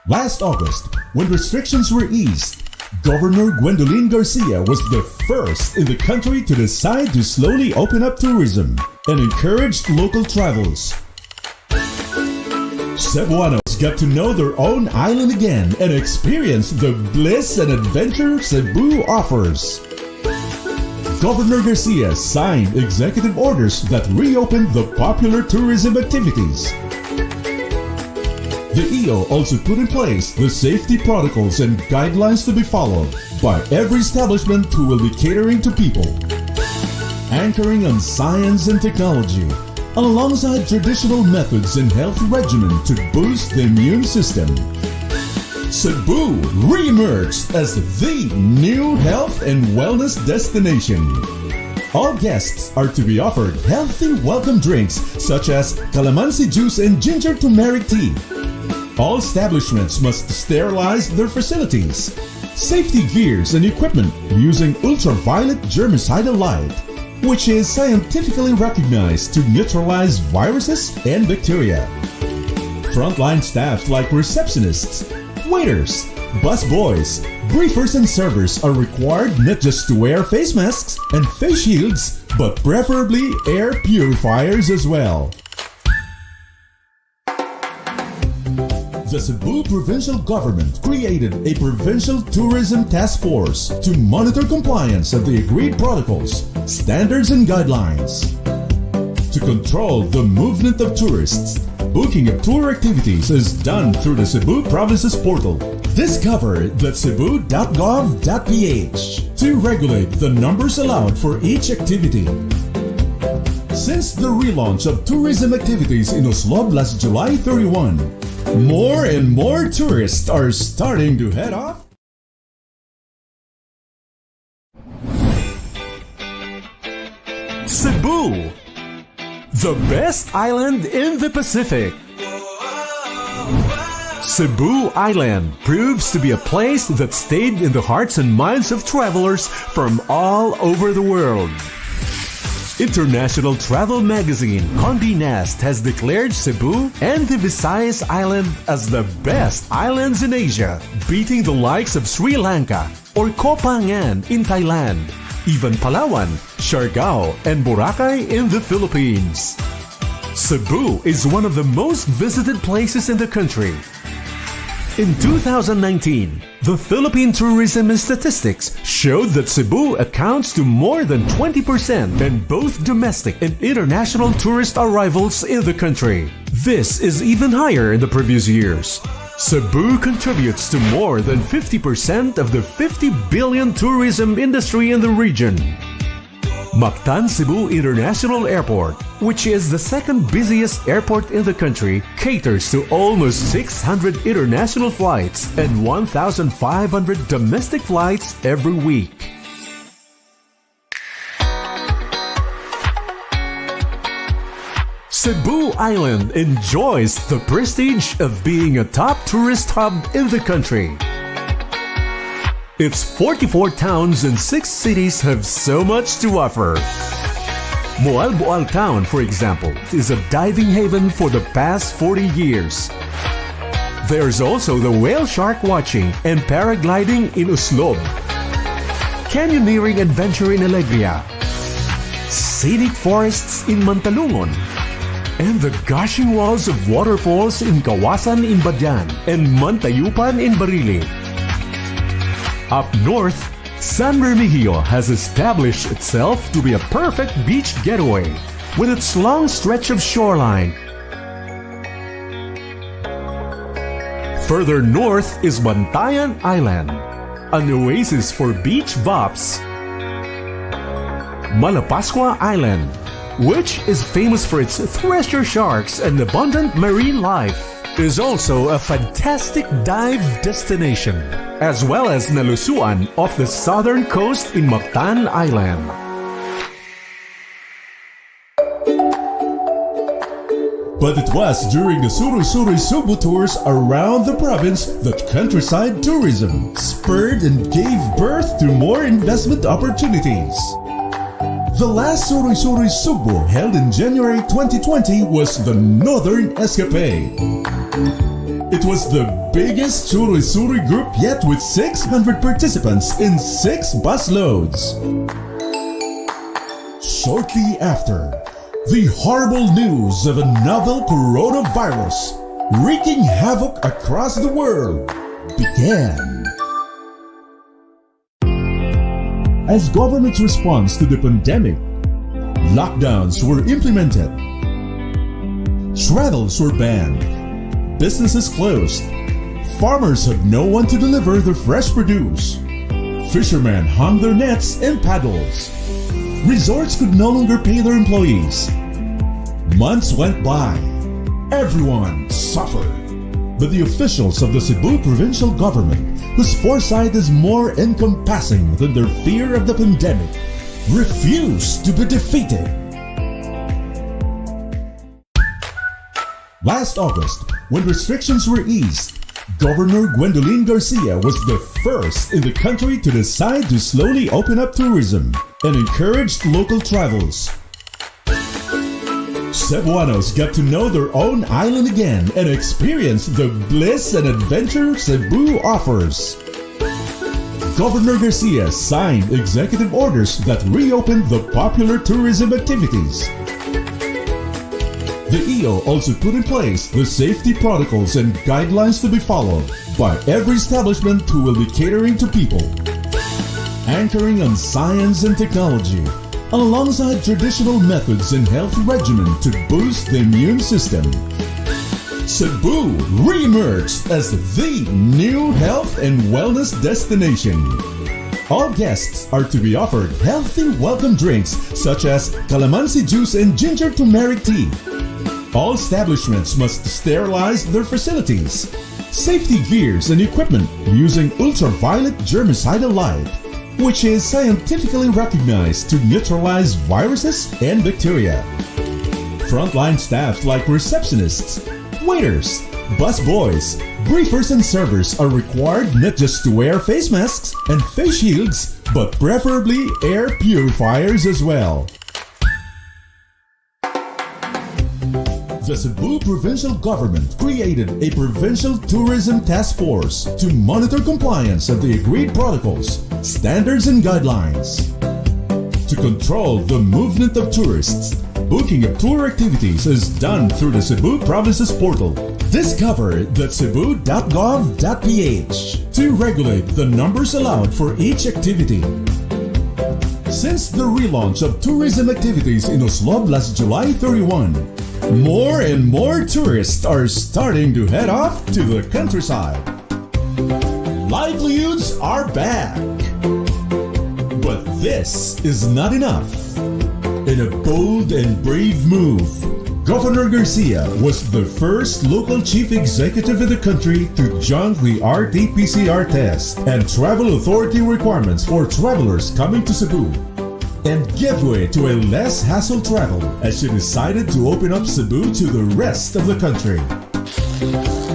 Last August, when restrictions were eased, Governor Gwendolyn Garcia was the first in the country to decide to slowly open up tourism and encouraged local travels. Cebuanos got to know their own island again and experience the bliss and adventure Cebu offers. Governor Garcia signed executive orders that reopened the popular tourism activities. The EO also put in place the safety protocols and guidelines to be followed by every establishment who will be catering to people, anchoring on science and technology, alongside traditional methods and health regimen to boost the immune system. Cebu re-emerged as the new health and wellness destination. All guests are to be offered healthy welcome drinks such as calamansi juice and ginger turmeric tea. All establishments must sterilize their facilities, safety gears and equipment using ultraviolet germicidal light, which is scientifically recognized to neutralize viruses and bacteria. Frontline staff like receptionists, waiters, busboys, briefers and servers are required not just to wear face masks and face shields, but preferably air purifiers as well. The Cebu provincial government created a provincial tourism task force to monitor compliance of the agreed protocols, standards and guidelines. To control the movement of tourists, booking of tour activities is done through the Cebu Provinces portal. Discover at cebu.gov.ph to regulate the numbers allowed for each activity. Since the relaunch of tourism activities in Oslob last July 31, more and more tourists are starting to head off. Cebu, the best island in the Pacific. Cebu Island proves to be a place that stayed in the hearts and minds of travelers from all over the world. International travel magazine Condé Nast has declared Cebu and the Visayas Island as the best islands in Asia, beating the likes of Sri Lanka or Koh Phangan in Thailand, even Palawan, Siargao, and Boracay in the Philippines. Cebu is one of the most visited places in the country. In 2019, the Philippine Tourism and Statistics showed that Cebu accounts to more than 20% in both domestic and international tourist arrivals in the country. This is even higher in the previous years. Cebu contributes to more than 50% of the 50 billion tourism industry in the region. Mactan Cebu International Airport, which is the second busiest airport in the country, caters to almost 600 international flights and 1,500 domestic flights every week. Cebu Island enjoys the prestige of being a top tourist hub in the country. Its 44 towns and 6 cities have so much to offer. Moalboal Town, for example, is a diving haven for the past 40 years. There's also the whale shark watching and paragliding in Oslob, canyoneering adventure in Alegria, scenic forests in Mantalungon, and the gushing walls of waterfalls in Kawasan in Badian and Mantayupan in Barili. Up north, San Remigio has established itself to be a perfect beach getaway with its long stretch of shoreline. Further north is Bantayan Island, an oasis for beach bops. Malapascua Island, which is famous for its treasure sharks and abundant marine life, is also a fantastic dive destination, as well as Nalusuan off the southern coast in Mactan Island. But it was during the Suru-Suru Cebu tours around the province that countryside tourism spurred and gave birth to more investment opportunities. The last Suru-Suru Cebu held in January 2020 was the Northern Escapade. It was the biggest Suri-Suri group yet, with 600 participants in 6 bus loads. Shortly after, the horrible news of a novel coronavirus wreaking havoc across the world began. As government's response to the pandemic, lockdowns were implemented, travels were banned, businesses closed, farmers had no one to deliver their fresh produce, fishermen hung their nets and paddles, resorts could no longer pay their employees. Months went by, everyone suffered. But the officials of the Cebu provincial government, whose foresight is more encompassing than their fear of the pandemic, refused to be defeated. Last August, when restrictions were eased, Governor Gwendolyn Garcia was the first in the country to decide to slowly open up tourism and encouraged local travels. Cebuanos got to know their own island again and experience the bliss and adventure Cebu offers. Governor Garcia signed executive orders that reopened the popular tourism activities. The EO also put in place the safety protocols and guidelines to be followed by every establishment who will be catering to people, anchoring on science and technology, alongside traditional methods and health regimen to boost the immune system. Cebu re-emerged as the new health and wellness destination. All guests are to be offered healthy welcome drinks such as calamansi juice and ginger turmeric tea. All establishments must sterilize their facilities. Safety gears and equipment using ultraviolet germicidal light, which is scientifically recognized to neutralize viruses and bacteria. Frontline staff like receptionists, waiters, busboys, briefers and servers are required not just to wear face masks and face shields, but preferably air purifiers as well. The Cebu provincial government created a provincial tourism task force to monitor compliance of the agreed protocols, standards and guidelines. To control the movement of tourists, booking of tour activities is done through the Cebu province's portal. Discover.cebu.gov.ph to regulate the numbers allowed for each activity. Since the relaunch of tourism activities in Oslob last July 31, more and more tourists are starting to head off to the countryside. Livelihoods are back. But this is not enough. In a bold and brave move, Governor Garcia was the first local chief executive in the country to junk the RT-PCR test and travel authority requirements for travelers coming to Cebu, and give way to a less hassle travel as she decided to open up Cebu to the rest of the country.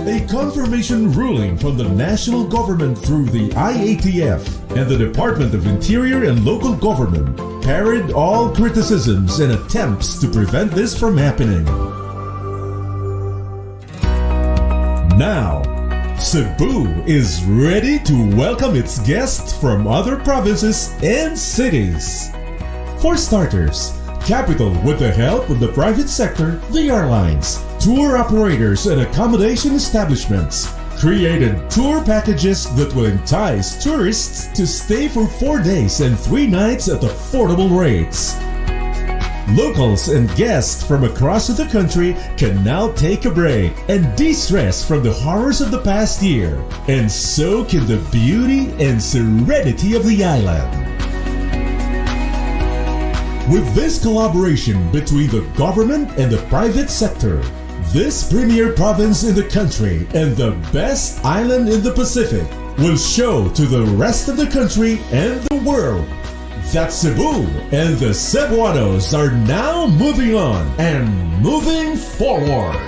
A confirmation ruling from the national government through the IATF and the Department of Interior and Local Government parried all criticisms and attempts to prevent this from happening. Now, Cebu is ready to welcome its guests from other provinces and cities. For starters, capital with the help of the private sector, the airlines, tour operators and accommodation establishments created tour packages that will entice tourists to stay for 4 days and 3 nights at affordable rates. Locals and guests from across the country can now take a break and de-stress from the horrors of the past year, and soak in the beauty and serenity of the island. With this collaboration between the government and the private sector, this premier province in the country and the best island in the Pacific will show to the rest of the country and the world that Cebu and the Cebuanos are now moving on and moving forward.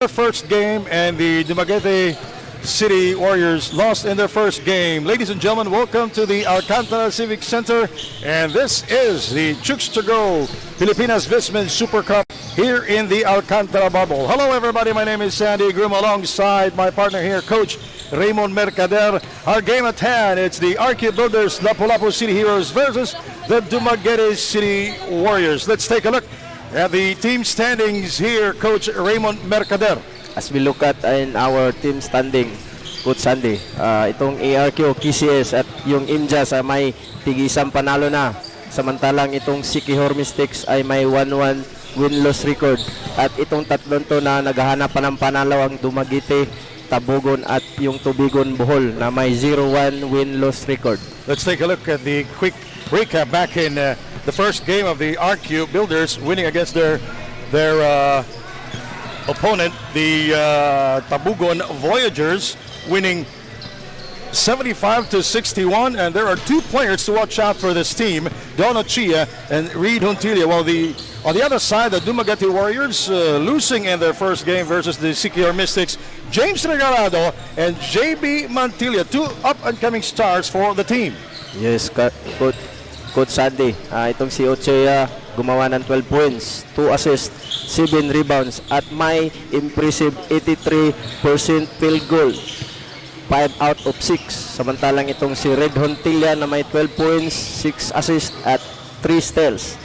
first game, and the Dumaguete City Warriors lost in their first game. Ladies and gentlemen, welcome to the Alcantara Civic Center, and this is the Chooks-to-Go Pilipinas VisMin Super Cup here in the Alcantara bubble. Hello everybody, my name is Sandy Groom alongside my partner here, Coach Raymond Mercader. Our game at hand, it's the Wcube Builders Lapu-Lapu City Heroes versus the Dumaguete City Warriors. Let's take a look at the team standings here, Coach Raymond Mercader. As we look at in our team standing, Coach Sandy, itong ARQ, KCS at yung MJAS may tig-isang panalo na. Samantalang itong Sikihor Mystics ay may 1-1 win-loss record. At itong tatlong to na naghahanap pa ng panalo ang Dumaguete, Tabogon at yung Tabogon Bohol na may 0-1 win-loss record. Let's take a look at the quick recap back in the first game of the Wcube Builders, winning against their opponent, the Tabogon Voyagers, winning 75-61, and there are two players to watch out for this team, Dono Chia and Reed Huntilia, while on the other side, the Dumaguete Warriors losing in their first game versus the Sikihor Mystics, James Regalado and JB Mantilla, two up-and-coming stars for the team. Yes, Coach Sandy, itong si Ochoa gumawa ng 12 points, 2 assists, 7 rebounds at may impressive 83% field goal, 5 out of 6. Samantalang itong si Red Hontilla na may 12 points, 6 assists at 3 steals.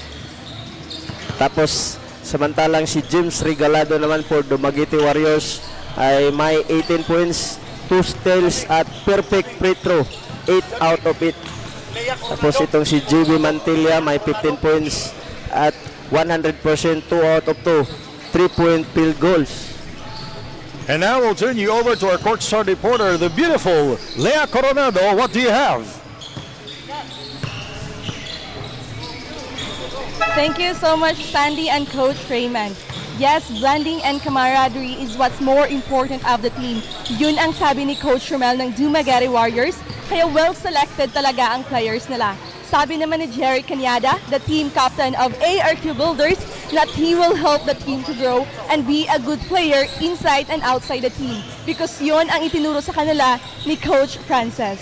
Tapos samantalang si James Regalado naman for Dumaguete Warriors ay may 18 points, 2 steals at perfect free throw, 8 out of 8. Tapos itong si JB Mantilla may 15 points at 100%, 2 out of 2, 3-point field goals. And now we'll turn you over to our courtside reporter, the beautiful Lea Coronado. What do you have? Thank you so much, Sandy and Coach Raymond. Yes, blending and camaraderie is what's more important of the team. Yun ang sabi ni Coach Romel ng Dumaguete Warriors, kaya well-selected talaga ang players nila. Sabi naman ni Jerry Cañada, the team captain of ARQ Builders, that he will help the team to grow and be a good player inside and outside the team because yun ang itinuro sa kanila ni Coach Frances.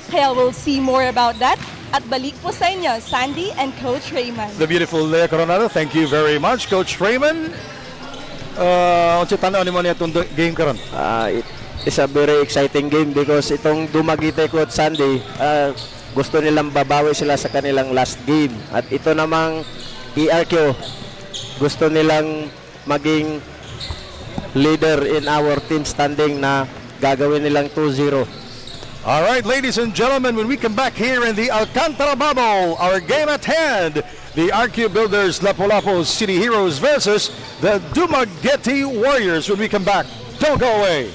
Kaya we'll see more about that. At balik po sa inyo, Sandy and Coach Raymond. The beautiful Lea Coronado, thank you very much, Coach Raymond. Unsa tanaw nimo niya itong game karon? It's a very exciting game because itong Dumaguete, Coach Sandy, gusto nilang babawi sila sa kanilang last game. At ito namang ERQ, gusto nilang maging leader in our team standing na gagawin nilang 2-0. All right, ladies and gentlemen, when we come back here in the Alcantara bubble, our game at hand, the Wcube Builders Lapu-Lapu City Heroes versus the Dumaguete Warriors. When we come back, don't go away.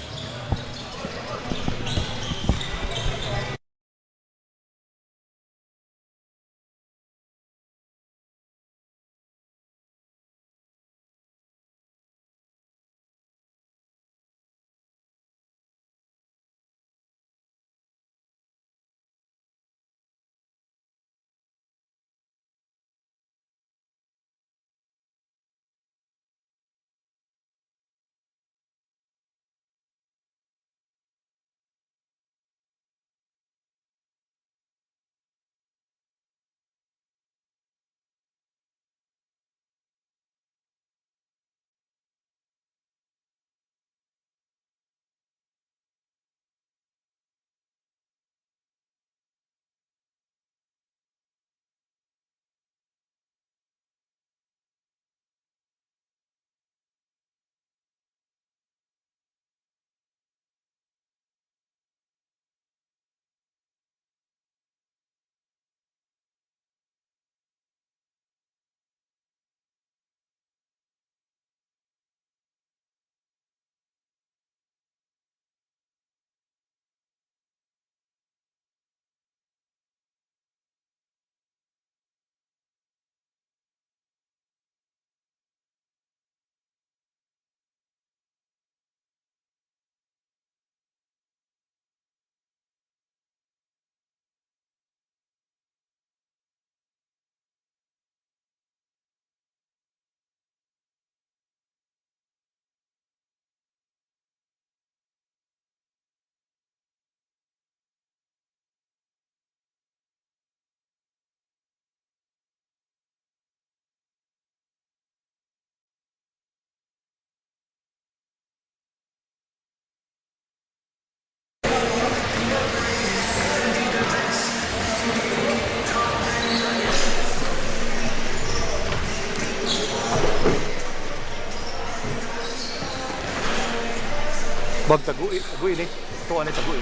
Tagu ini. Ito ano tagu.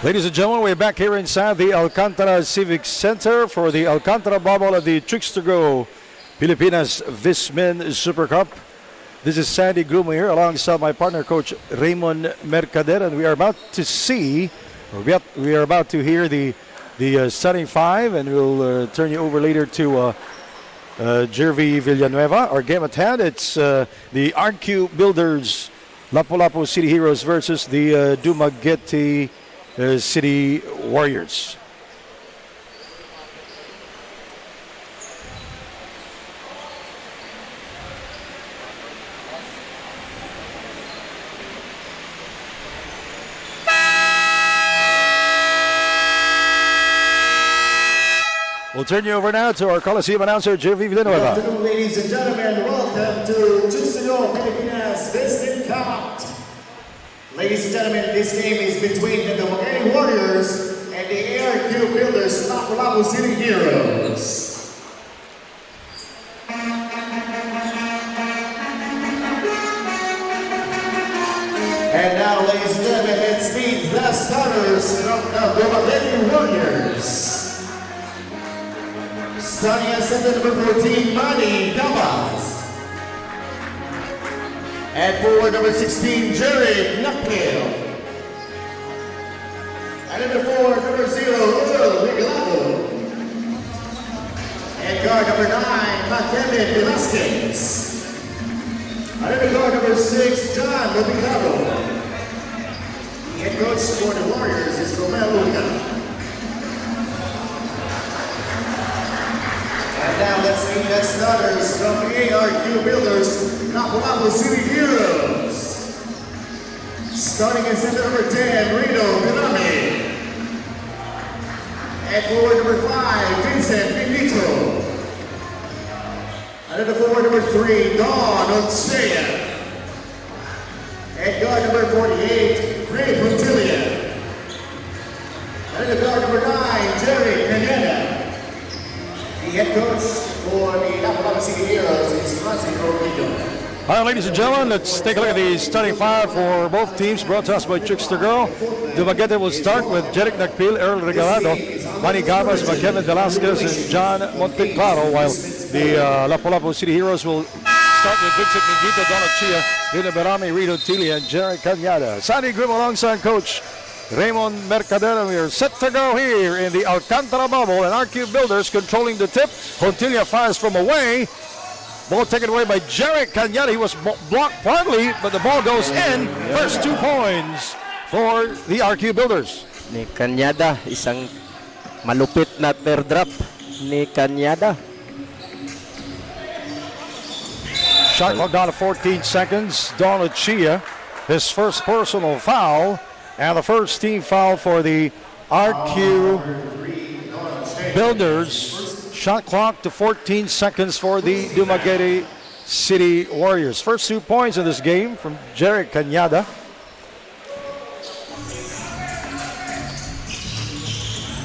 Ladies and gentlemen, we're back here inside the Alcantara Civic Center for the Alcantara Bubble of the Chooks-to-Go Pilipinas VisMin Super Cup. This is Sandy Grumo here alongside my partner, Coach Raymond Mercader, and we are about to see, we are about to hear the starting five, and we'll turn you over later to Jervy Villanueva. Our game at hand, it's the Wcube Builders Lapu-Lapu City Heroes versus the Dumaguete City Warriors. We'll turn you over now to our Coliseum announcer, Jervy Villanueva. Good afternoon, ladies and gentlemen. Welcome to Chooks-to-Go Pilipinas VisMin Cup. Ladies and gentlemen, this game is between the Dumaguete Warriors and the Wcube Builders Lapu-Lapu City Heroes. And now, ladies and gentlemen, let's meet the starters of the Dumaguete Warriors. Starting at center number 14, Manny Dabas. At forward number 16, Jared Nakpil. And at the forward number 0, Lapu-Lapu. And guard number 9, Kevin Velasquez. And at the guard number 6, John Lopicado. Head coach for the Warriors is Romel Luca. And now let's meet the starters from the Wcube Builders, Lapu-Lapu City Heroes. Starting in center number 10, Rito Milami. At forward number 5, Vincent Benito. And at the forward number 3, Don Otsea. At guard number 48, Ray Puntilia. And at the guard number 9, Jerry Caneda. The head coach for the Lapu-Lapu City Heroes is Francisco Guido. All right, ladies and gentlemen, let's take a look at the starting five for both teams, brought to us by Chooks-to-Go. Dumaguete will start with Jeric Nakpil, Earl Regalado, Manny Gabas, Kevin Velasquez, and John Monteclaro, while the Lapu-Lapu City Heroes will start with Vincent Mingito, Don Ochia, Lina Berami, Rito Tili, and Jerry Cañada. Sandy Grimm alongside Coach Raymond Mercader, and we are set to go here in the Alcantara Bubble, and Wcube Builders controlling the tip. Hontilia fires from away. Ball taken away by Jerry Cañada. He was blocked partly, but the ball goes in. First 2 points for the Wcube Builders. Ni Cañada, isang malupit na teardrop ni Cañada. Shot clock down to 14 seconds. Don Ochia, his first personal foul, and the first team foul for the Wcube Builders. Shot clock to 14 seconds for the Dumaguete City Warriors. First 2 points in this game from Jerry Cañada.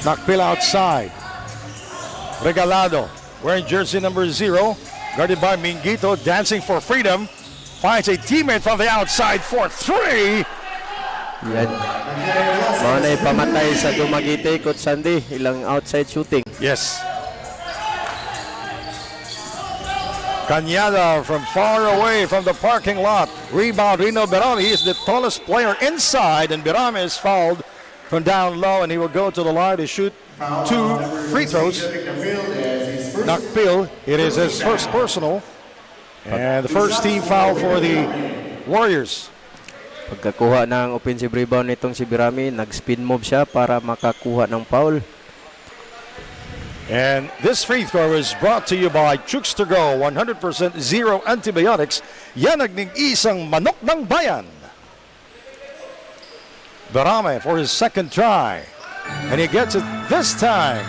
Nakpil outside. Regalado, wearing jersey number 0, guarded by Mingito, dancing for freedom. Finds a teammate from the outside for 3. Yan. Mga na ipamatay sa Dumaguete, Coach Sandy. Ilang outside shooting. Yes. Cañada from far away from the parking lot. Rebound, Rino Berami. He is the tallest player inside, and Berami is fouled from down low, and he will go to the line to shoot 2 free throws. Nakpil, it is his first personal, and the first team foul for the Warriors. Pagkakuha ng offensive rebound nitong si Berami, nag-spin move siya para makakuha ng foul. And this free throw is brought to you by Chooks-to-Go, 100% zero antibiotics. Yan ang isang manok ng bayan. Berame for his second try. And he gets it this time.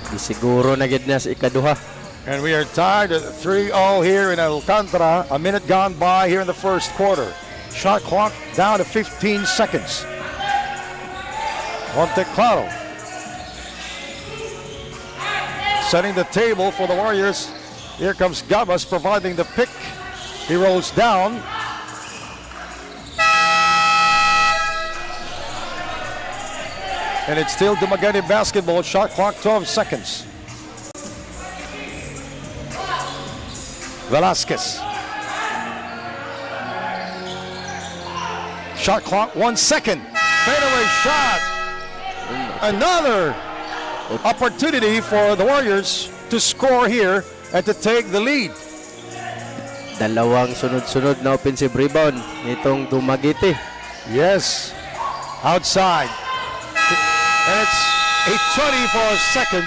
Di siguro na gid na sa ikaduha. And we are tied at 3-0 here in Alcantara. A minute gone by here in the first quarter. Shot clock down to 15 seconds. Monteclaro setting the table for the Warriors. Here comes Gabas providing the pick. He rolls down. And it's still Dumaguete basketball. Shot clock 12 seconds. Velasquez. Shot clock 1 second. Fadeaway shot. Another opportunity for the Warriors to score here and to take the lead. Dalawang sunod-sunod na offensive rebound nitong Dumaguete. Yes. Outside. And it's a 24-second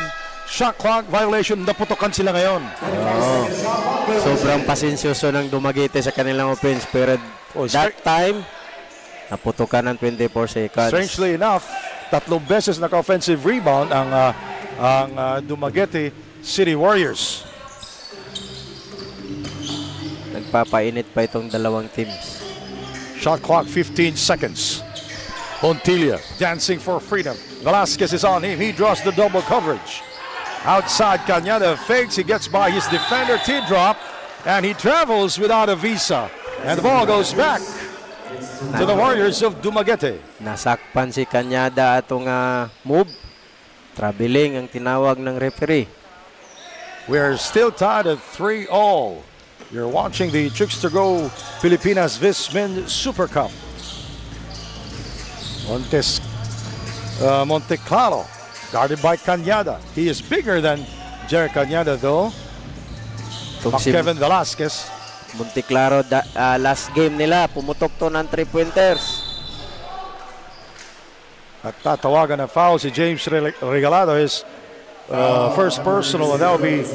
shot clock violation. Naputokan sila ngayon. Sobrang pasensyoso ng Dumaguete sa kanilang offense. Pero that time, naputokan ng 24 seconds. Strangely enough, 3 beses naka-offensive rebound ang Dumaguete City Warriors. Nagpapainit pa itong dalawang teams. Shot clock 15 seconds. Montilla dancing for freedom. Velasquez is on him. He draws the double coverage. Outside, Cañada fakes. He gets by his defender, teardrop, and he travels without a visa. And the ball goes back to the Warriors of Dumaguete. Nasakpan si Cañada atong move. Traveling ang tinawag ng referee. We're still tied at 3-all. You're watching the Chooks-to-Go Pilipinas VisMin Super Cup. Monteclaro, guarded by Cañada. He is bigger than Jerry Cañada though. Kevin Velasquez. Monteclaro, last game nila, pumutok to ng 3-pointers. At tatawagan na foul si James Regalado, his first personal, and that will be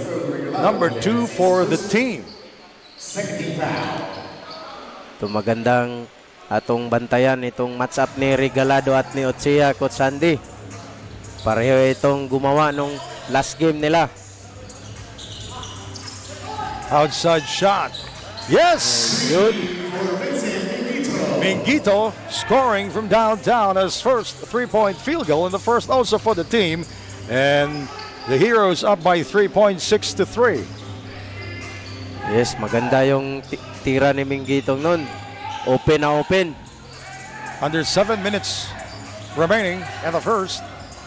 number 2 for the team. Ito magandang atong bantayan itong match-up ni Regalado at ni Ochea, Coach Sandy. Pareho itong gumawa nung last game nila. Outside shot. Yes! Good. Minguito scoring from downtown as first 3-point field goal in the first also for the team. And the Heroes up by 3 points, 6-3. Yes, maganda yung tira ni Minguito nun. Open na open. Under 7 minutes remaining in the first.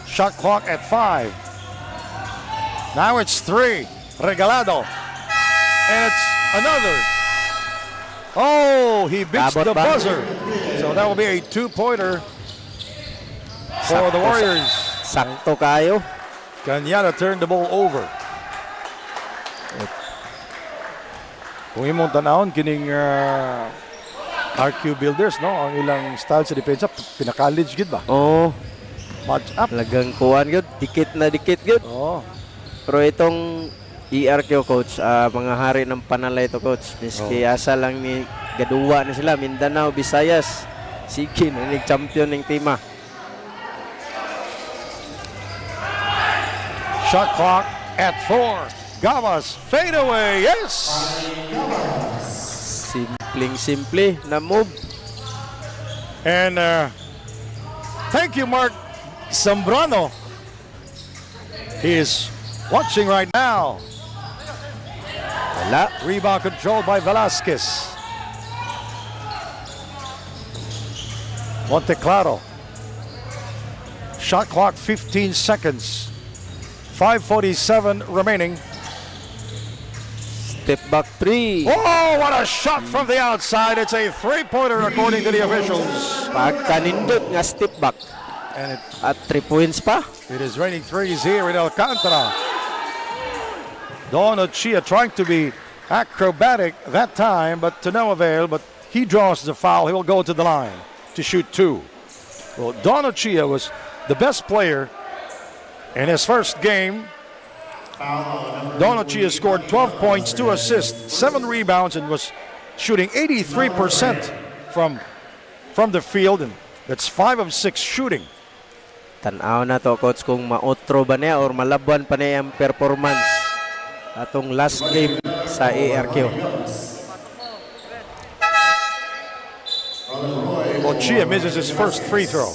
Shot clock at 5. Now it's 3. Regalado. And it's another. Oh, he beats the buzzer. So that will be a 2-pointer for the Warriors. Sakto kayo. Cañada turned the ball over. Kung imong tanahon kining RQ Builders, no, ang ilang style sa depensa pinaka-college gid ba? Oh, Match up. talagang kuwan yun. Dikit na dikit yun. Oh. Pero itong ERQ, coach, mga hari ng panalay ito, coach. Miski asa lang ni gaduwa na sila, Mindanao, Visayas. Sige, nanig-champion ng tima. Shot clock at 4. Gavas, fade away, yes! Simple na move. And thank you, Mark Zambrano. He is watching right now. Wala. Rebound controlled by Velasquez. Monteclaro. Shot clock 15 seconds. 5:47 remaining. Step back 3. Oh, what a shot from the outside. It's a 3-pointer according to the officials. Pagkanindot nga step back. And At 3 points pa. it is raining threes here in Alcantara. Don Ochia trying to be acrobatic that time, but to no avail. But he draws the foul. He will go to the line to shoot 2. Well, Don Ochia was the best player in his first game. Don Ochia scored 12 points, 2 assists, 7 rebounds, and was shooting 83% from the field. And that's 5 of 6 shooting. Tanaw na to, coach, kung maotro ba niya or malabuan pa niya ang performance atong last game sa ARQ. Ochia misses his first free throw.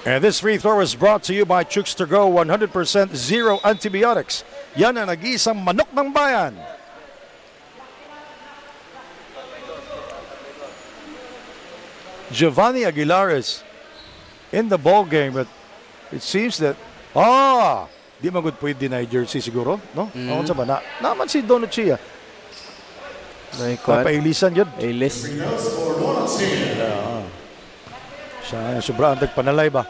And this free throw is brought to you by Chooks-to-Go 100% zero antibiotics. Yan ang nag-iisang manok ng bayan. Giovanni Aguilar is in the ball game, but it seems that di man gud pwede na jersey siguro, no? Ako sa ba na naman si Don Chia. Pailisan yun. Ailis. Siya sobrang panalay ba?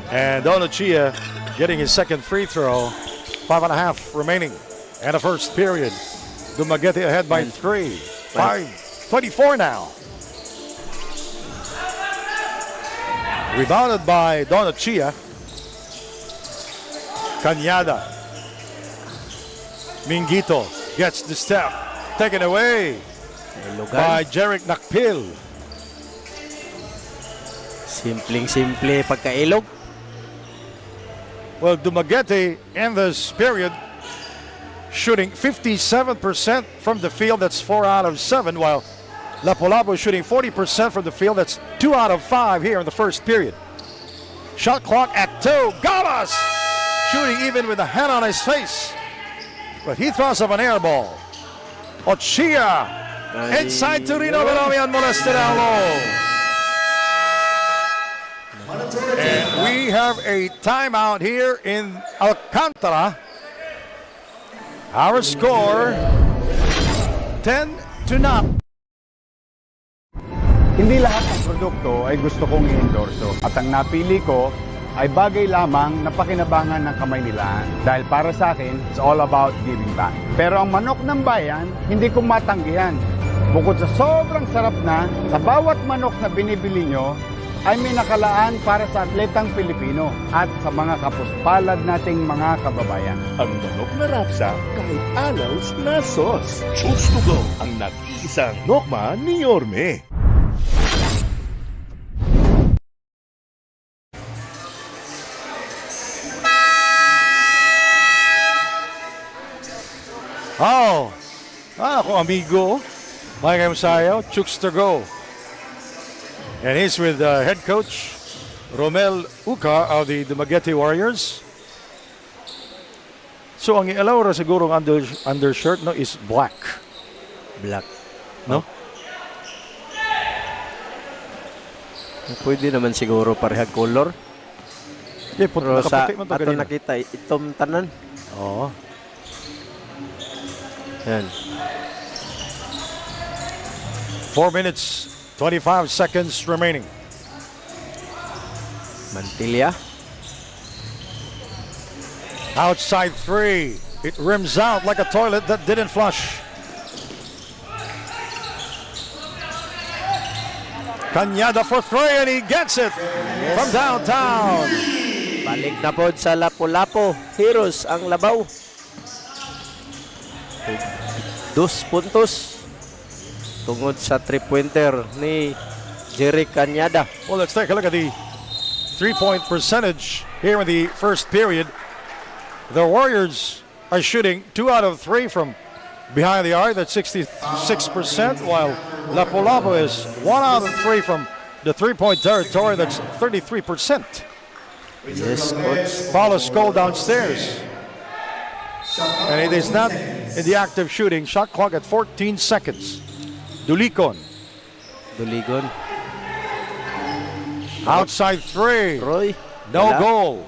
And Don Chia getting his second free throw. 5.5 remaining and the first period. Dumaguete ahead by 3. 5:24 now. Rebounded by Don Chia. Cañada. Mingito gets the step. Taken away by Jeric Nakpil. Simpleng-simple pagkailog. Well, Dumaguete in this period shooting 57% from the field. That's 4 out of 7, while Lapu-Lapu shooting 40% from the field. That's 2 out of 5 here in the first period. Shot clock at 2. Gabas shooting even with a hand on his face. But he throws up an air ball. Ochia inside to Rino Velomi unmolested down low. And we have a timeout here in Alcantara. Our score 10-0. Hindi lahat ng produkto ay gusto kong i-endorso at ang napili ko ay bagay lamang na pakinabangan ng kamay nila. Dahil para sa akin, it's all about giving back. Pero ang manok ng bayan, hindi ko matanggihan. Bukod sa sobrang sarap na, sa bawat manok na binibili nyo, ay may nakalaan para sa atletang Pilipino at sa mga kapuspalad nating mga kababayan. Ang manok na rapsa kahit alaws na sauce. Chooks-to-Go ang nag-iisang nokma ni Yorme. Ako amigo. Mike Sayo, Chooks-to-Go. And he's with head coach Romel Uca of the Dumaguete Warriors. So ang ilaw ra siguro ang undershirt no is black. Black. No? Pwede naman siguro parehag color. Pero sa ato nakita itom tanan. Oo. Yan. 4 minutes, 25 seconds remaining. Mantilla. Outside 3. It rims out like a toilet that didn't flush. Cañada for 3 and he gets it from downtown. Balik na po sa Lapu-Lapu. Heroes ang labaw. 2 puntos. Tungod sa 3-pointer ni Jerry Cañada. Well, let's take a look at the 3-point percentage here in the first period. The Warriors are shooting 2 out of 3 from behind the arc. That's 66%, while Lapu-Lapu is 1 out of 3 from the 3-point territory. That's 33%. Yes, coach. Paulo Skull downstairs. And it is not in the active shooting. Shot clock at 14 seconds. Duligon. Outside Outside 3. Roy. No Wala. goal.